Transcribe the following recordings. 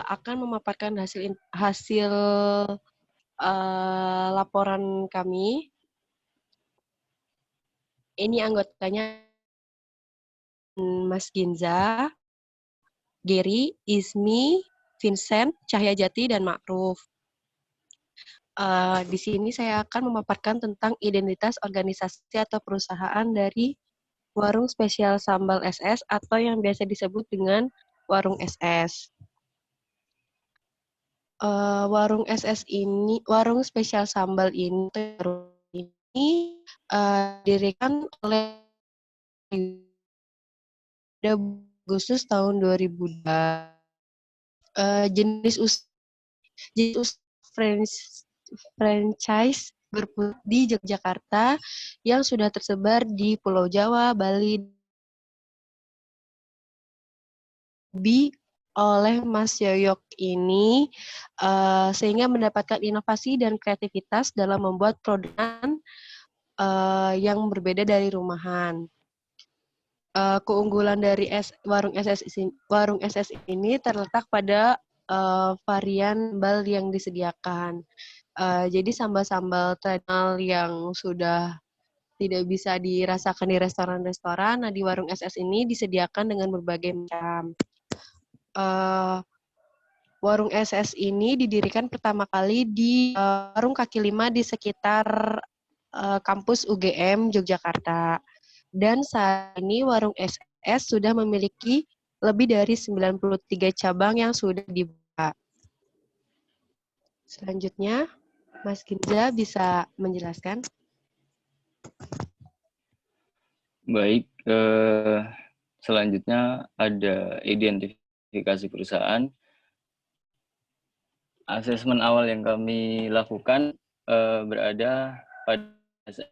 akan memaparkan hasil laporan kami. Ini anggotanya Mas Ginza, Gary, Izmi, Vincent, Cahyajati, dan Ma'ruf. Di sini saya akan memaparkan tentang identitas organisasi atau perusahaan dari Warung Spesial Sambal SS atau yang biasa disebut dengan Warung SS. Warung Spesial Sambal ini didirikan oleh Agustus tahun 2002. Jenis franchise berpusat di Yogyakarta yang sudah tersebar di Pulau Jawa, Bali, oleh Mas Yoyok ini sehingga mendapatkan inovasi dan kreativitas dalam membuat produk yang berbeda dari rumahan. Keunggulan dari warung SS ini terletak pada varian sambal yang disediakan. Jadi sambal-sambal tradisional yang sudah tidak bisa dirasakan di restoran-restoran, nah di warung SS ini disediakan dengan berbagai macam. Warung SS ini didirikan pertama kali di warung kaki lima di sekitar kampus UGM Yogyakarta. Dan saat ini warung SS sudah memiliki lebih dari 93 cabang yang sudah dibuka. Selanjutnya, Mas Ginza bisa menjelaskan? Baik, selanjutnya ada identifikasi perusahaan. Asesmen awal yang kami lakukan berada pada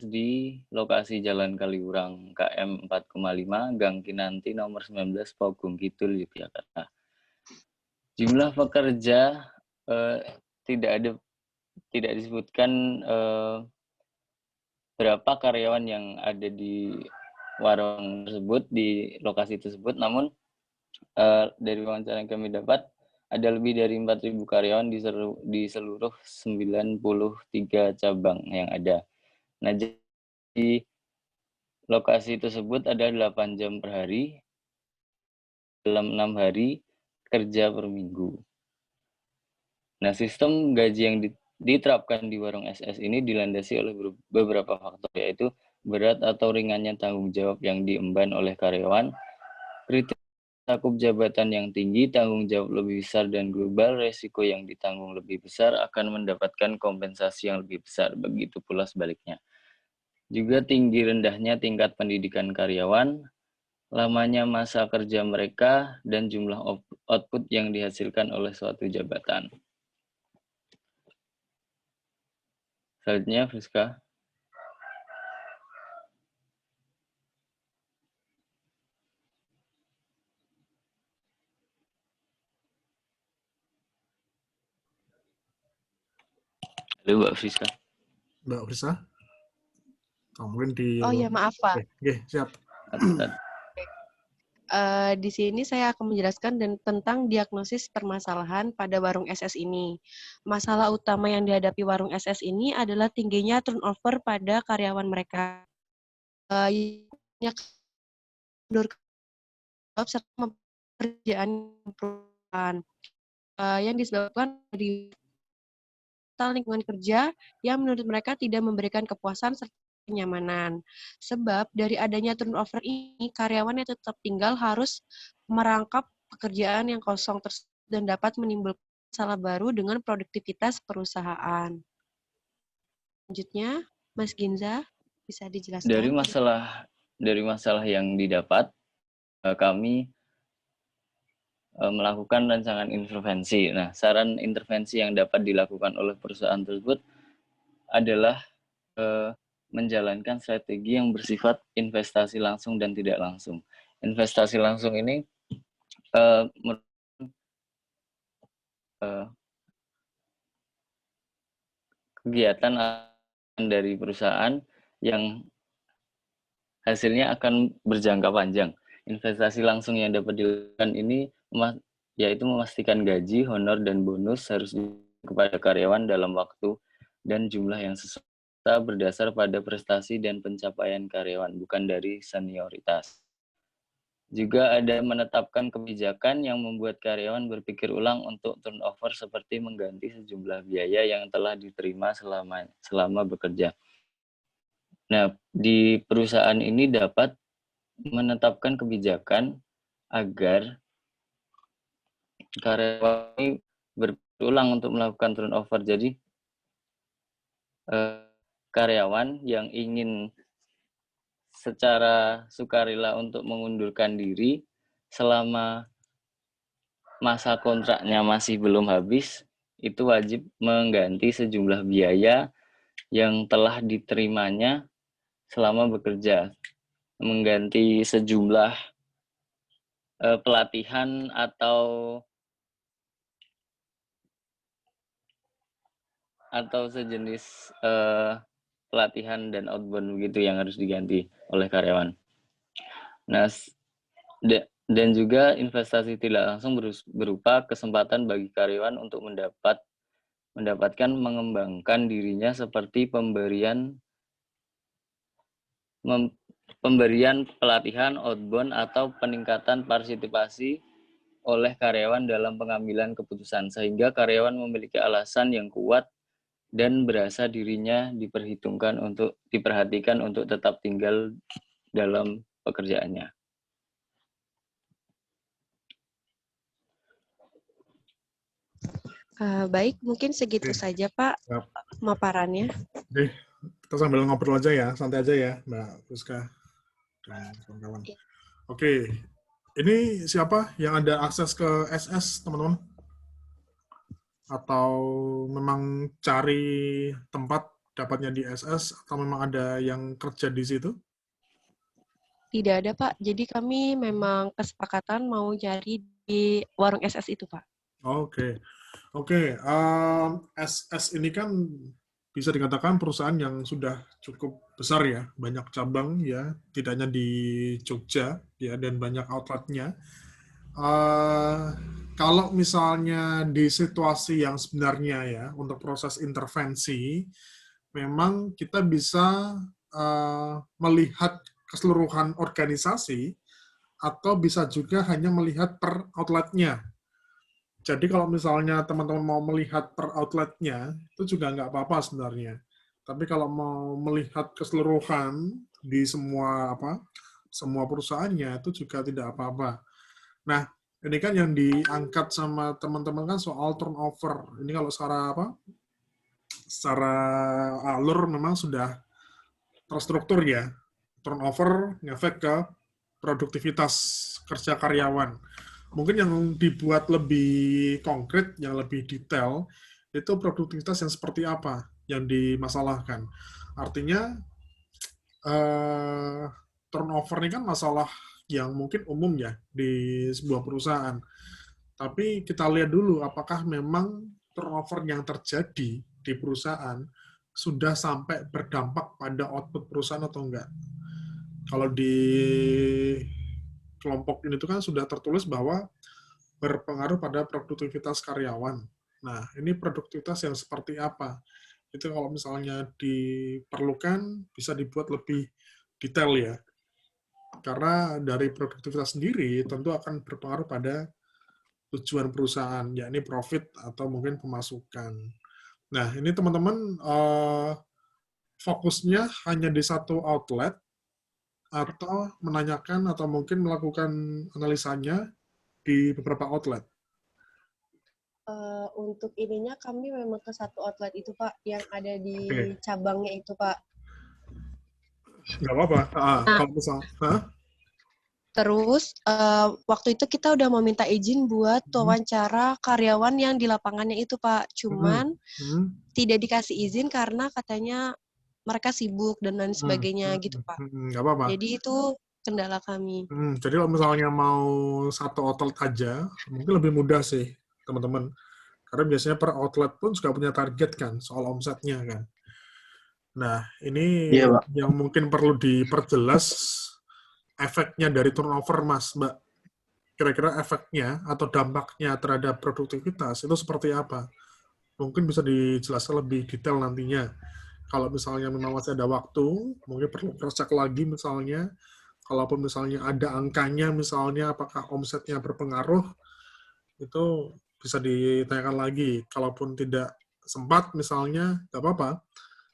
di lokasi Jalan Kaliurang KM 4,5 Gang Kinanti nomor 19 Pogong Kidul Yogyakarta. Jumlah pekerja tidak disebutkan berapa karyawan yang ada di warung tersebut, di lokasi tersebut, namun dari wawancara yang kami dapat ada lebih dari 4.000 karyawan di seluruh 93 cabang yang ada. Nah, jadi lokasi tersebut ada 8 jam per hari dalam 6 hari kerja per minggu. Nah, sistem gaji yang diterapkan di warung SS ini dilandasi oleh beberapa faktor, yaitu berat atau ringannya tanggung jawab yang diemban oleh karyawan, kriteria cakup jabatan yang tinggi, tanggung jawab lebih besar dan global, resiko yang ditanggung lebih besar akan mendapatkan kompensasi yang lebih besar, begitu pula sebaliknya. Juga tinggi rendahnya tingkat pendidikan karyawan, lamanya masa kerja mereka, dan jumlah output yang dihasilkan oleh suatu jabatan. Selanjutnya, Friska. Halo, Mbak Friska. Mbak Friska? Oh, mungkin di... Oh ya, maaf Pak. Oke, siap. Di sini saya akan menjelaskan tentang diagnosis permasalahan pada warung SS ini. Masalah utama yang dihadapi warung SS ini adalah tingginya turnover pada karyawan mereka. Serta pekerjaan perusahaan yang disebabkan dari lingkungan kerja yang menurut mereka tidak memberikan kepuasan serta kenyamanan. Sebab dari adanya turnover ini, karyawan yang tetap tinggal harus merangkap pekerjaan yang kosong tersebut dan dapat menimbulkan masalah baru dengan produktivitas perusahaan. Selanjutnya, Mas Ginza, bisa dijelaskan? Dari masalah yang didapat, kami melakukan rancangan intervensi. Nah, saran intervensi yang dapat dilakukan oleh perusahaan tersebut adalah menjalankan strategi yang bersifat investasi langsung dan tidak langsung. Investasi langsung ini kegiatan dari perusahaan yang hasilnya akan berjangka panjang. Investasi langsung yang dapat dilakukan ini yaitu memastikan gaji, honor, dan bonus harus kepada karyawan dalam waktu dan jumlah yang sesuai berdasar pada prestasi dan pencapaian karyawan, bukan dari senioritas. Juga ada menetapkan kebijakan yang membuat karyawan berpikir ulang untuk turnover seperti mengganti sejumlah biaya yang telah diterima selama bekerja. Nah, di perusahaan ini dapat menetapkan kebijakan agar karyawan ini berulang untuk melakukan turnover. Jadi, karyawan yang ingin secara sukarela untuk mengundurkan diri selama masa kontraknya masih belum habis, itu wajib mengganti sejumlah biaya yang telah diterimanya selama bekerja. Mengganti sejumlah pelatihan atau sejenis pelatihan dan outbound begitu yang harus diganti oleh karyawan. Nah, dan juga investasi tidak langsung berupa kesempatan bagi karyawan untuk mendapatkan mengembangkan dirinya seperti pemberian pelatihan outbound atau peningkatan partisipasi oleh karyawan dalam pengambilan keputusan, sehingga karyawan memiliki alasan yang kuat dan berasa dirinya diperhatikan untuk tetap tinggal dalam pekerjaannya. Baik, mungkin segitu Oke. saja Pak Siap. pemaparannya. Oke, kita sambil ngobrol aja ya, santai aja ya, Mbak Rizka dan kawan-kawan. Oke, ini siapa yang ada akses ke SS, teman-teman? Atau memang cari tempat dapatnya di SS, atau memang ada yang kerja di situ? Tidak ada Pak, jadi kami memang kesepakatan mau cari di warung SS itu Pak. Oke. SS ini kan bisa dikatakan perusahaan yang sudah cukup besar ya, banyak cabang ya, tidak hanya di Jogja ya, dan banyak outletnya. Kalau misalnya di situasi yang sebenarnya ya, untuk proses intervensi, memang kita bisa melihat keseluruhan organisasi atau bisa juga hanya melihat per outletnya. Jadi kalau misalnya teman-teman mau melihat per outletnya, itu juga nggak apa-apa sebenarnya. Tapi kalau mau melihat keseluruhan di semua perusahaannya, itu juga tidak apa-apa. Nah, ini kan yang diangkat sama teman-teman kan soal turnover. Ini kalau secara alur memang sudah terstruktur ya. Turnover ngefek ke produktivitas kerja karyawan. Mungkin yang dibuat lebih konkret, yang lebih detail, itu produktivitas yang seperti apa yang dimasalahkan. Artinya, turnover ini kan masalah yang mungkin umum ya di sebuah perusahaan. Tapi kita lihat dulu apakah memang turnover yang terjadi di perusahaan sudah sampai berdampak pada output perusahaan atau enggak. Kalau di kelompok ini tuh kan sudah tertulis bahwa berpengaruh pada produktivitas karyawan. Nah, ini produktivitas yang seperti apa? Itu kalau misalnya diperlukan, bisa dibuat lebih detail ya. Karena dari produktivitas sendiri tentu akan berpengaruh pada tujuan perusahaan, yakni profit atau mungkin pemasukan. Nah, ini teman-teman fokusnya hanya di satu outlet, atau menanyakan atau mungkin melakukan analisanya di beberapa outlet. Untuk ininya kami memang ke satu outlet itu Pak, yang ada di Oke. cabangnya itu Pak. Nggak apa-apa. Kalau misalnya, Terus waktu itu kita udah meminta izin buat wawancara karyawan yang di lapangannya itu Pak. Cuman tidak dikasih izin karena katanya mereka sibuk dan lain sebagainya gitu Pak. Nggak apa-apa. Jadi itu kendala kami. Jadi kalau misalnya mau satu outlet aja, mungkin lebih mudah sih, teman-teman. Karena biasanya per outlet pun juga punya target kan, soal omsetnya kan. Nah, ini yang mungkin perlu diperjelas efeknya dari turnover, Mas, Mbak. kira-kira efeknya atau dampaknya terhadap produktivitas itu seperti apa? Mungkin bisa dijelaskan lebih detail nantinya. Kalau misalnya memang masih ada waktu, mungkin perlu cross-check lagi misalnya. Kalaupun misalnya ada angkanya, misalnya apakah omsetnya berpengaruh, itu bisa ditanyakan lagi. Kalaupun tidak sempat misalnya, nggak apa-apa.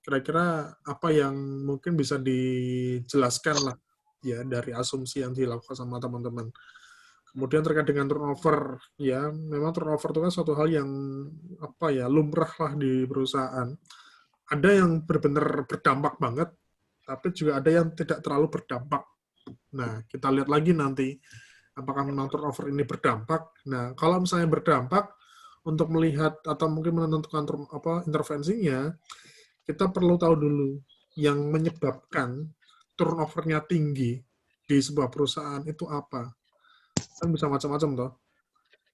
Kira-kira apa yang mungkin bisa dijelaskan lah ya dari asumsi yang dilakukan sama teman-teman. Kemudian terkait dengan turnover, ya memang turnover itu kan suatu hal yang apa ya lumrah lah di perusahaan. Ada yang benar-benar berdampak banget, tapi juga ada yang tidak terlalu berdampak. Nah, kita lihat lagi nanti apakah memang turnover ini berdampak. Nah, kalau misalnya berdampak, untuk melihat atau mungkin menentukan intervensinya, kita perlu tahu dulu yang menyebabkan turnovernya tinggi di sebuah perusahaan itu apa. Kan bisa macam-macam toh.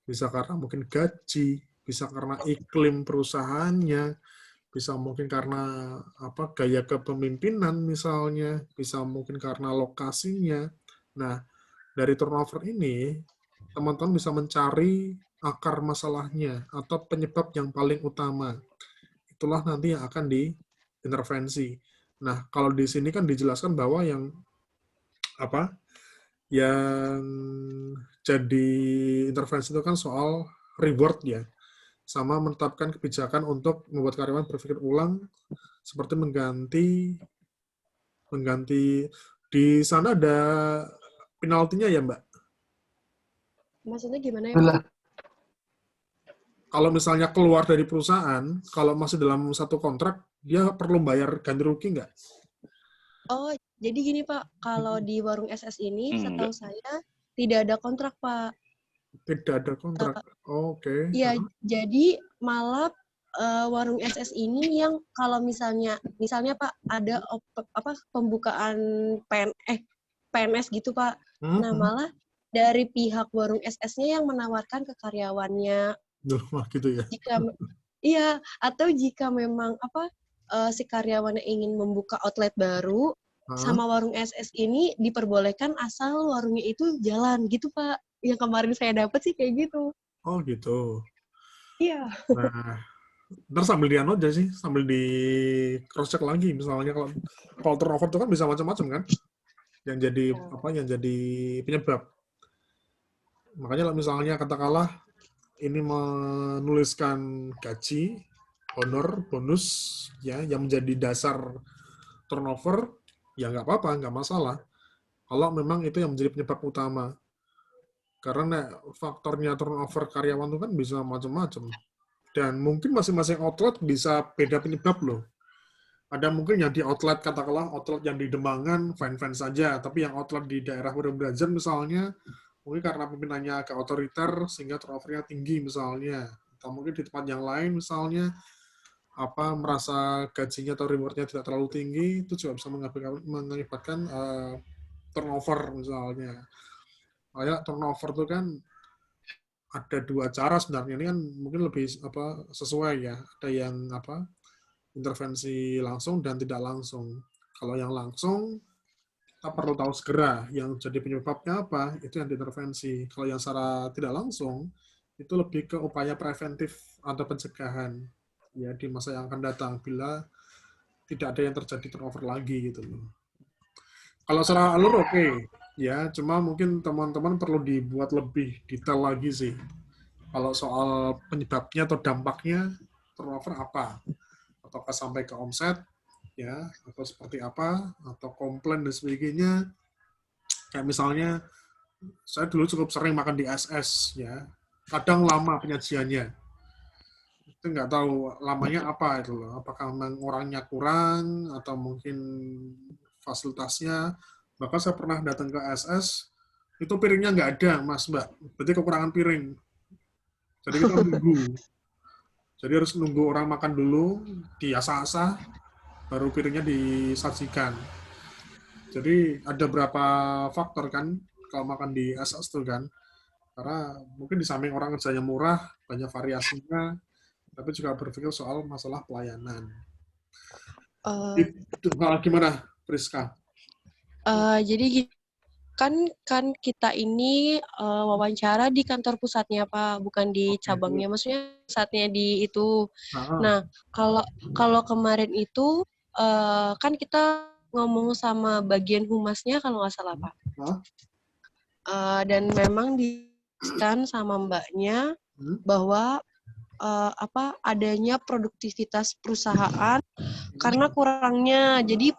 Bisa karena mungkin gaji, bisa karena iklim perusahaannya, bisa mungkin karena gaya kepemimpinan misalnya, bisa mungkin karena lokasinya. Nah, dari turnover ini teman-teman bisa mencari akar masalahnya atau penyebab yang paling utama. Itulah nanti yang akan diintervensi. Nah, kalau di sini kan dijelaskan bahwa yang yang jadi intervensi itu kan soal reward ya, sama menetapkan kebijakan untuk membuat karyawan berpikir ulang seperti mengganti di sana ada penaltinya ya Mbak? Maksudnya gimana ya, Pak? Kalau misalnya keluar dari perusahaan, kalau masih dalam satu kontrak, dia perlu bayar ganti rugi nggak? Oh, jadi gini Pak, kalau di warung SS ini setahu Enggak. saya tidak ada kontrak Pak. Tidak ada kontrak. Oke. Iya, jadi malah warung SS ini yang kalau misalnya Pak ada pembukaan PNS gitu Pak. Nah, malah dari pihak warung SS-nya yang menawarkan ke karyawannya. Wah, gitu ya. Iya, atau jika memang si karyawannya ingin membuka outlet baru, sama warung SS ini diperbolehkan asal warungnya itu jalan gitu Pak. Yang kemarin saya dapat sih kayak gitu. Oh gitu. Iya. Nah, ntar sambil dianu aja sih, sambil di cross check lagi. Misalnya kalau turnover itu kan bisa macam-macam kan, yang jadi penyebab. Makanya misalnya katakanlah ini menuliskan gaji, honor, bonus, ya yang menjadi dasar turnover, ya nggak apa-apa, nggak masalah. Kalau memang itu yang menjadi penyebab utama. Karena faktornya turnover karyawan itu kan bisa macam-macam. Dan mungkin masing-masing outlet bisa beda penyebab loh. Ada mungkin yang di outlet, katakanlah outlet yang di Demangan, fine-fine saja. Tapi yang outlet di daerah Brazen misalnya, mungkin karena pimpinannya agak otoriter, sehingga turnovernya tinggi misalnya. Atau mungkin di tempat yang lain misalnya, merasa gajinya atau rewardnya tidak terlalu tinggi, itu juga bisa mengakibatkan turnover misalnya. Kayak turnover itu kan ada dua cara sebenarnya, ini kan mungkin lebih sesuai ya. Ada yang intervensi langsung dan tidak langsung. Kalau yang langsung kita perlu tahu segera yang jadi penyebabnya apa, itu yang diintervensi. Kalau yang secara tidak langsung itu lebih ke upaya preventif atau pencegahan ya di masa yang akan datang bila tidak ada yang terjadi turnover lagi gitu loh. Kalau secara alur oke. Ya, cuma mungkin teman-teman perlu dibuat lebih detail lagi sih. Kalau soal penyebabnya atau dampaknya turnover apa? Ataukah sampai ke omset, ya, atau seperti apa, atau komplain dan sebagainya. Kayak misalnya, saya dulu cukup sering makan di SS, ya. Kadang lama penyajiannya. Itu nggak tahu lamanya apa itu loh. Apakah memang orangnya kurang, atau mungkin fasilitasnya. Bahkan saya pernah datang ke SS, itu piringnya nggak ada, Mas, Mbak. Berarti kekurangan piring. Jadi kita nunggu. Jadi harus nunggu orang makan dulu, diasah-asah, baru piringnya disajikan. Jadi ada berapa faktor kan kalau makan di SS itu kan. Karena mungkin di samping orang kerjanya murah, banyak variasinya, tapi juga berpikir soal masalah pelayanan. Itu gimana, Priska? Jadi kan kita ini wawancara di kantor pusatnya Pak, bukan di Oke. cabangnya. Maksudnya pusatnya di itu. Ah, Nah, kalau kemarin itu kan kita ngomong sama bagian humasnya kalau nggak salah Pak. ah, Dan memang dijelaskan sama mbaknya bahwa adanya produktivitas perusahaan karena kurangnya, jadi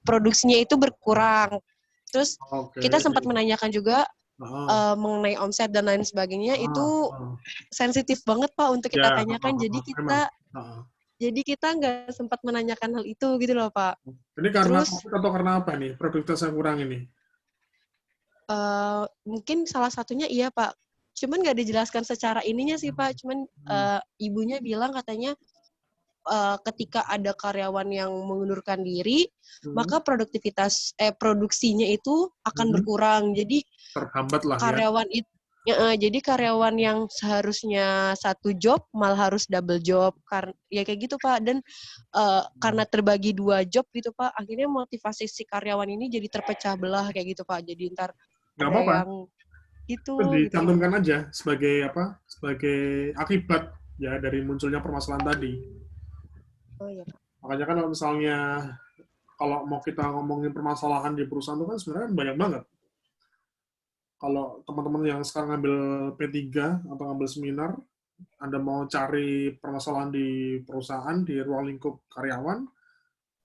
produksinya itu berkurang. Terus oke. kita sempat menanyakan juga Ah, mengenai omset dan lain sebagainya, ah, itu ah. sensitif banget Pak untuk kita Ya, tanyakan. Jadi memang. kita nggak sempat menanyakan hal itu gitu loh Pak. Ini karena Terus COVID atau karena apa nih? Produktivitas yang kurang ini? mungkin salah satunya iya Pak. Cuman nggak dijelaskan secara ininya sih Pak. Cuman ibunya bilang katanya ketika ada karyawan yang mengundurkan diri, maka produksinya itu akan berkurang. Jadi Terhambat lah ya. jadi karyawan yang seharusnya satu job malah harus double job, ya kayak gitu Pak. Dan karena terbagi 2 job gitu Pak, akhirnya motivasi si karyawan ini jadi terpecah belah kayak gitu Pak. Jadi ntar Nggak ada apa-apa. yang gitu. Dicantumkan aja sebagai sebagai akibat ya dari munculnya permasalahan tadi. Oh iya Pak. Makanya kan kalau mau kita ngomongin permasalahan di perusahaan itu kan sebenarnya banyak banget. Kalau teman-teman yang sekarang ngambil P3 atau ngambil seminar, Anda mau cari permasalahan di perusahaan, di ruang lingkup karyawan,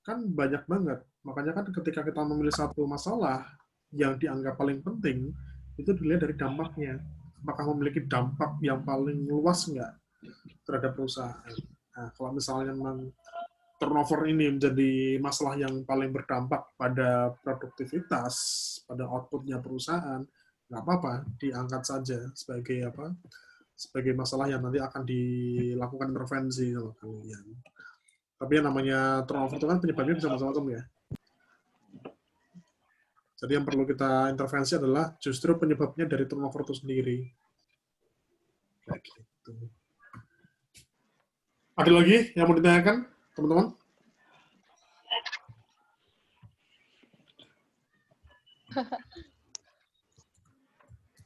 kan banyak banget. Makanya kan ketika kita memilih satu masalah yang dianggap paling penting, itu dilihat dari dampaknya. Apakah memiliki dampak yang paling luas nggak terhadap perusahaan. Nah, kalau misalnya memang turnover ini menjadi masalah yang paling berdampak pada produktivitas, pada outputnya perusahaan, nggak apa-apa, diangkat saja sebagai masalah yang nanti akan dilakukan intervensi sama kalian. Tapi yang namanya turnover itu kan penyebabnya bisa macam-macam ya. Jadi yang perlu kita intervensi adalah justru penyebabnya dari turnover itu sendiri. Kayak gitu. Ada lagi yang mau ditanyakan, teman-teman?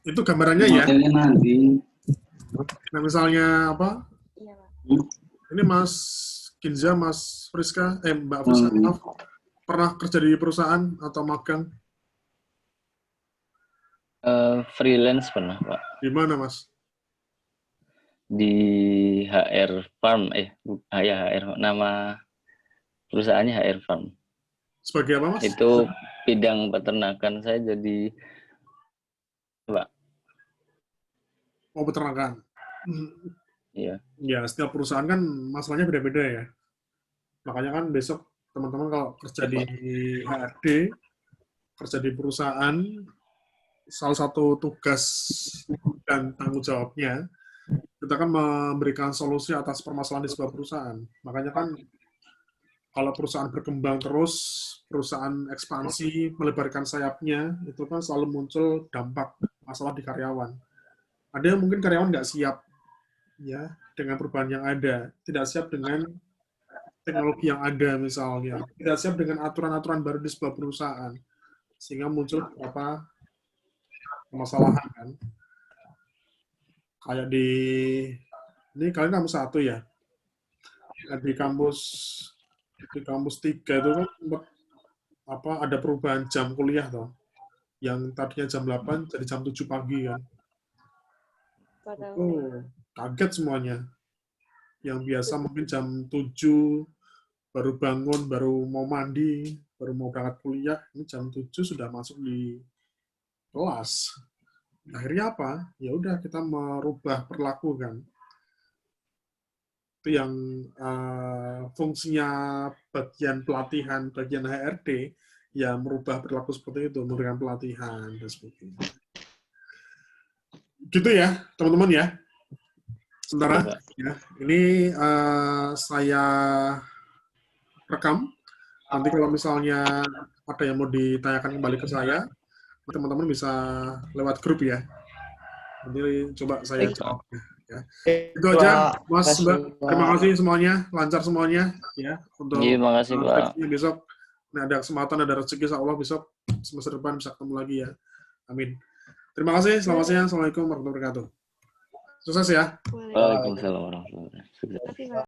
Itu gambarannya ya. Nah, misalnya apa? Iya Pak. Ini Mas Kinza, Mas Friska, Mbak Friska, maaf, pernah kerja di perusahaan atau magang? Freelance pernah, Pak. Di mana, Mas? Di HR Farm, HR, nama perusahaannya HR Farm. Sebagai apa, Mas? Itu bidang peternakan, saya jadi Pak. Oh, peternakan. Iya. Ya, setiap perusahaan kan masalahnya beda-beda ya. Makanya kan besok teman-teman kalau kerja di HRD, kerja di perusahaan, salah satu tugas dan tanggung jawabnya, kita kan memberikan solusi atas permasalahan di sebuah perusahaan. Makanya kan kalau perusahaan berkembang terus, perusahaan ekspansi, melebarkan sayapnya, itu kan selalu muncul dampak masalah di karyawan. Ada yang mungkin karyawan nggak siap ya dengan perubahan yang ada, tidak siap dengan teknologi yang ada misalnya, tidak siap dengan aturan-aturan baru di sebuah perusahaan, sehingga muncul beberapa permasalahan kan. Kayak ini kalian kampus 1 ya, di kampus 3 itu kan ada perubahan jam kuliah toh, yang tadinya jam 8 jadi jam 7 pagi kan. Oh, kaget semuanya. Yang biasa mungkin jam 7 baru bangun, baru mau mandi, baru mau berangkat kuliah, ini jam 7 sudah masuk di kelas. Akhirnya apa? Ya udah kita merubah perilaku kan. Itu yang fungsinya bagian pelatihan, bagian HRD, ya merubah perilaku seperti itu, memberikan pelatihan dan sebagainya. Gitu ya, teman-teman ya. Sementara, ya, ini saya rekam. Nanti kalau misalnya ada yang mau ditanyakan kembali ke saya, teman-teman bisa lewat grup ya. Nanti coba saya jawab. Ya. Itu aja, Mas, Mbak. Terima kasih semuanya, lancar semuanya ya untuk terima kasih, Pak. besok. Nah, ada kesempatan, ada rezeki, insya Allah bisa semester depan bisa ketemu lagi ya. Amin. Terima kasih. Selamat siang. Assalamualaikum warahmatullahi wabarakatuh. Sukses ya. Waalaikumsalam warahmatullahi wabarakatuh. Terima kasih, Pak.